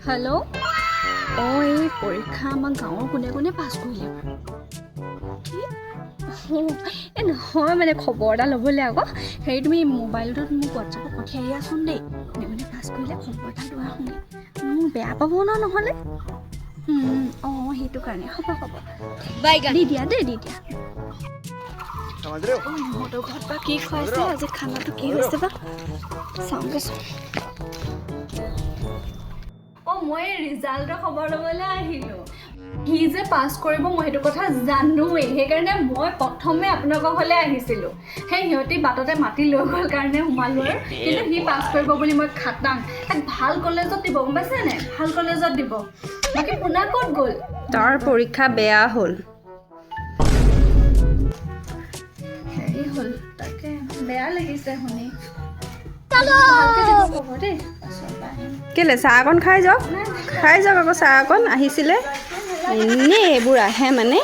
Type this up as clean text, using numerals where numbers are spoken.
hello' অঁ এই পৰীক্ষা আমাৰ গাঁৱৰ কোনে কোনে পাছ কৰিলে কি এই নহয় মানে খবৰ এটা ল'বলৈ আকৌ হেৰি তুমি মোবাইলটোত মোক হোৱাটছএপত পঠিয়াই দিয়াচোন দেই কোনে কোনে পাছ কৰিলে খবৰ এটা লোৱা শুনি মোৰ বেয়া পাব ন নহ'লে অঁ সেইটো কাৰণে হ'ব দি দিয়া দেই দি দিয়া ইহঁতৰ ঘৰত বা কি খুৱাইছে আজি খানাটো কি হৈছে বা চাওঁগৈচোন মই ৰিজাল্টৰ খবৰ ল'বলৈ আহিলোঁ সি যে পাছ কৰিব মই সেইটো কথা জানোৱেই সেইকাৰণে মই প্ৰথমে আপোনালোকৰ ঘৰলৈ আহিছিলোঁ সেই সিহঁতি বাটতে মাতি লৈ গ'ল কাৰণে সোমালোঁ আৰু কিন্তু সি পাছ কৰিব বুলি মই খাটাং তাক ভাল কলেজত দিব গম পাইছেনে ভাল কলেজত দিব বাকী পোনা ক'ত গ'ল তাৰ পৰীক্ষা বেয়া হ'ল হেৰি হ'ল তাকে বেয়া লাগিছে শুনি ভালকৈ দিব খবৰ দেই কেলে চাহ অকণ খাই যাওক আকৌ চাহ অকণ আহিছিলে এনেই এইবোৰ আহে মানে